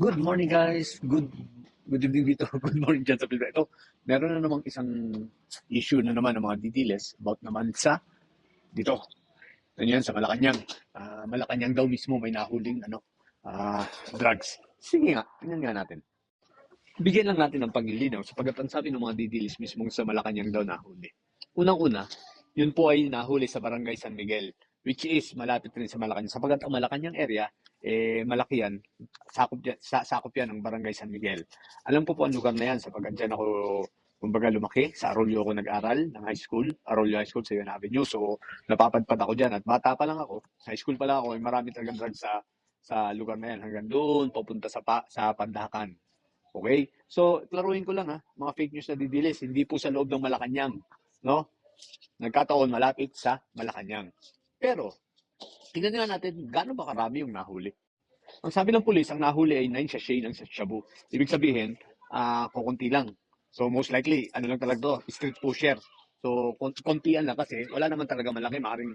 Good morning guys. Good evening dito. Good morning dyan sa Pilipinas. Ito, meron na namang isang issue na naman ng mga didiles about naman sa dito. Ano yan, sa Malacanang. Malacanang daw mismo may nahuling drugs. Sige nga, tingnan nga natin. Bigyan lang natin ng paglilinaw sapagkat ang sabi ng mga didiles mismo sa Malacanang daw nahuli. Unang-una, yun po ay nahuli sa Barangay San Miguel, which is malapit rin sa Malacanang. Sapagkat ang Malacanang area, malaki yan, sakop yan ng Barangay San Miguel. Alam ko po ang lugar na yan sapagkat dyan ako, kumbaga, lumaki. Sa Arroyo ako nag-aral ng high school, Arroyo High School sa Yun Avenue. So, napapadpad ako dyan at bata pa lang ako. High school pa lang ako, marami talagang drugs sa lugar na yan. Hanggang doon, papunta sa Pandakan. Okay? So, klaruhin ko lang mga fake news na didilis, hindi po sa loob ng Malacanang, no? Nagkataon malapit sa Malacanang. Pero, tingnan nga natin, gaano ba karami yung nahuli? Ang sabi ng pulis, ang nahuli ay 9 sachet ng shabu. Ibig sabihin, kukunti lang. So, most likely, ano lang talaga to, street pusher. So, kontian lang kasi, wala naman talaga malaki, maaaring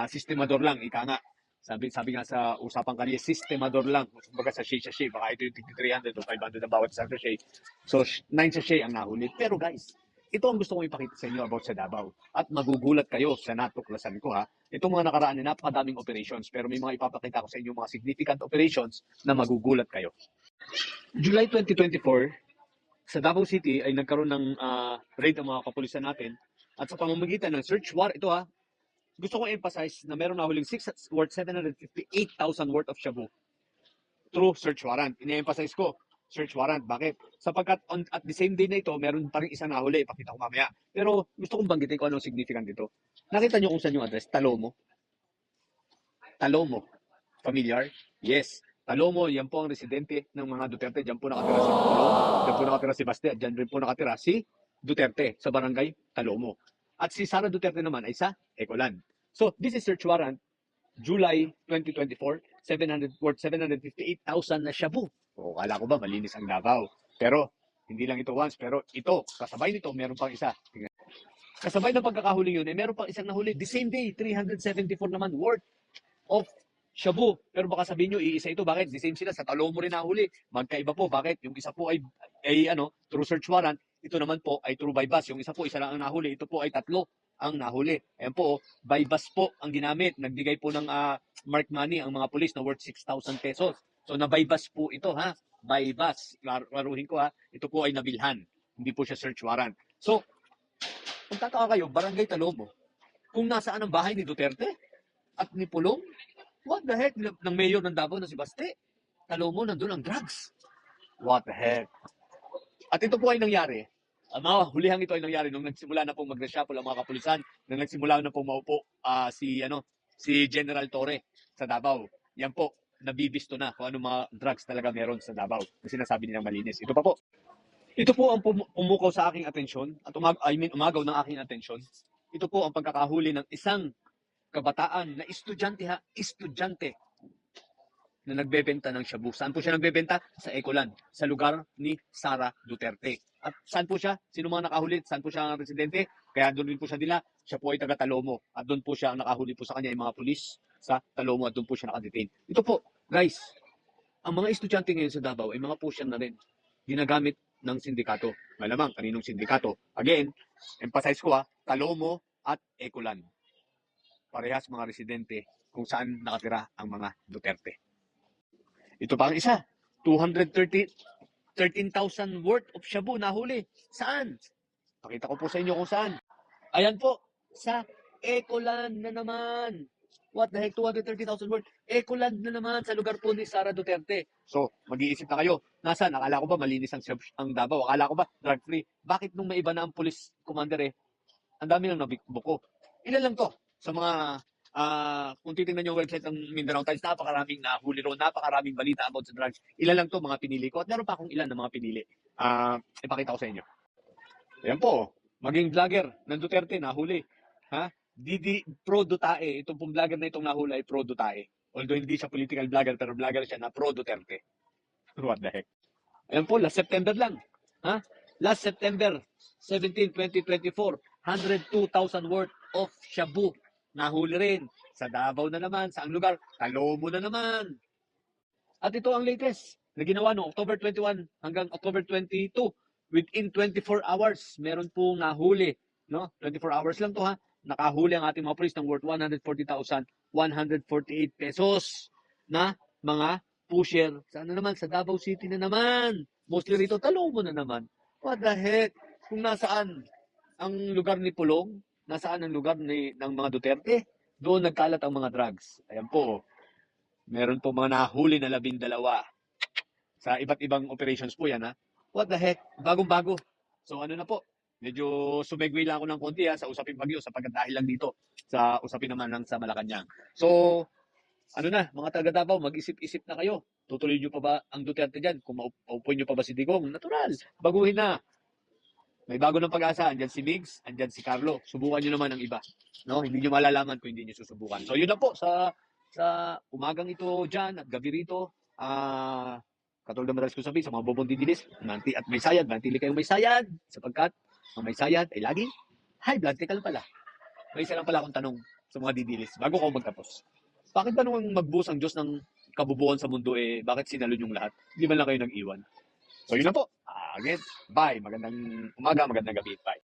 sistemador lang, ika nga. Sabi nga sa usapang kanina, sistemador lang. Kumbaga sa sachet, baka ito yung 300 o 500 na bawat isang sachet. So, 9 sachet ang nahuli. Pero guys, ito ang gusto kong ipakita sa inyo about sa Davao. At magugulat kayo sa natuklasan ko Itong mga nakaraan ay napakadaming operations. Pero may mga ipapakita ko sa inyo mga significant operations na magugulat kayo. July 2024, sa Davao City ay nagkaroon ng raid ang mga kapulisan natin. At sa pamamagitan ng search warrant, ito gusto ko emphasize na meron na huling 758,000 worth of shabu through search warrant. Ine-emphasize ko, search warrant. Bakit? Sapagkat at the same day na ito, meron pa rin isang nahuli. Ipakita ko mamaya. Pero gusto kong banggitin ko anong significant dito. Nakita nyo kung saan yung address? Talomo. Talomo. Familiar? Yes. Talomo, yan po ang residente ng mga Duterte. Diyan po nakatira si Pulong. Diyan po nakatira si Baste. At diyan rin po nakatira si Duterte sa barangay Talomo. At si Sara Duterte naman ay sa Ecoland. So, this is search warrant, July 2024, 758,000 na shabu. O, kala ko ba malinis ang Davao? Pero, hindi lang ito once, pero ito, kasabay nito, meron pang isa. Kasabay ng pagkakahuling yun, meron pang isang nahuli. The same day, 374 naman worth of shabu. Pero baka sabihin nyo, iisa ito. Bakit? The same sila. Sa Talomo rin nahuli. Magkaiba po. Bakit? Yung isa po ay through search warrant. Ito naman po ay through bypass. Yung isa po, isa lang ang nahuli. Ito po ay tatlo ang nahuli. Ayan po, bypass po ang ginamit. Nagbigay po ng mark money ang mga pulis na worth 6,000 pesos. So, na-bypass po ito, bypass. Klaruhin ko, Ito po ay nabilhan. Hindi po siya search warrant. So, kung tataka kayo, Barangay Talomo, kung nasaan ang bahay ni Duterte at ni Pulong, what the heck, ng mayor ng Davao na si Baste, Talomo, nandun ang drugs. What the heck? At ito po ay nangyari. Ang mga hulihang ito ay nangyari nung nagsimula na pong mag-reshuffle ang mga kapulisan, nung nagsimula na pong maupo si General Torre sa Davao. Yan po, nabibisto na kung ano mga drugs talaga meron sa Davao. Kasi sinasabi nilang malinis. Ito pa po. Ito po ang pumukaw sa aking atensyon at umagaw ng aking atensyon. Ito po ang pagkakahuli ng isang kabataan na estudyante na nagbebenta ng shabu. Saan po siya nagbebenta? Sa Ecoland, sa lugar ni Sara Duterte. At saan po siya? Sino mga nakahuli? Saan po siya ang residente? Kaya doon rin po siya siya po ay taga Talomo. At doon po siya nakahuli po sa kanya yung mga pulis sa Talomo at doon po siya nakadetain. Ito po, guys, ang mga estudyante ngayon sa Davao ay mga pusyan na rin. Ginagamit ng sindikato. Malamang, kaninong sindikato? Again, emphasize ko Talomo at Ecoland. Parehas mga residente kung saan nakatira ang mga Duterte. Ito pa ang isa, 13,000 worth of shabu nahuli. Saan? Pakita ko po sa inyo kung saan. Ayan po, sa Ecoland na naman. What the heck, 230,000 worth? Ecoland na naman sa lugar po ni Sara Duterte. So, mag-iisip na kayo, nasaan? Akala ko ba malinis ang Davao? Akala ko ba drug-free? Bakit nung may iba na ang police commander ang dami nang nabuko? Ilan lang to sa mga kung titingnan yung website ng Mindanao Times, napakaraming nahuli ron, napakaraming balita about sa drugs. Ilan lang to mga pinili ko at meron pa akong ilan na mga pinili. Ipakita ko sa inyo. Ayan po, maging vlogger ng Duterte, nahuli. Didi Pro Dutae, itong pong vlogger na itong nahuli ay Pro Dutae. Although hindi siya political vlogger, pero vlogger siya na Pro Duterte. What the heck? Ayan po, last September lang. Last September 17, 2024, 102,000 worth of shabu. Nahuli rin. Sa Davao na naman. Saang lugar? Talomo na naman. At ito ang latest. na ginawa no October 21 hanggang October 22, within 24 hours meron pong nahuli, no? 24 hours lang to ha. Nakahuli ang ating mga police ng worth 140,148 pesos na mga pusher. Sana naman sa Davao City na naman. Mostly rito Talomo na naman. What the heck? Kung nasaan ang lugar ni Pulong, nasaan ang lugar ng mga Duterte, doon nagkalat ang mga drugs. Ayan po, meron po mga nahuli na 12 sa iba't ibang operations po yan ha. What the heck? Bagong-bago. So ano na po, medyo sumegway lang ako ng konti ha, sa usaping Bagyo sapagkat dahil lang dito sa usapin naman ng sa Malacanang. So, ano na, mga taga Davao, mag-isip-isip na kayo. Tutuloy nyo pa ba ang Duterte dyan? Kung maupuin nyo pa ba si Digong? Natural. Baguhin na. May bago ng pag-asa. Andyan si Migs, andyan si Carlo. Subukan nyo naman ang iba. No? Hindi nyo malalaman kung hindi nyo susubukan. So, yun na po sa umagang ito dyan at gabi rito. Katulad na madalas ko sabihin sa mga bobong didilis, manti at may sayad, mantili kayong may sayad sapagkat ang may sayad ay lagi high blood. Teka lang pala. May isa lang pala akong tanong sa mga didilis bago ko magtapos. Bakit ba nung magbuhos ang Diyos ng kabubuan sa mundo bakit sinalun yung lahat? Hindi man lang kayo nag-iwan. So yun na po. Again, bye. Magandang umaga, magandang gabi. Bye.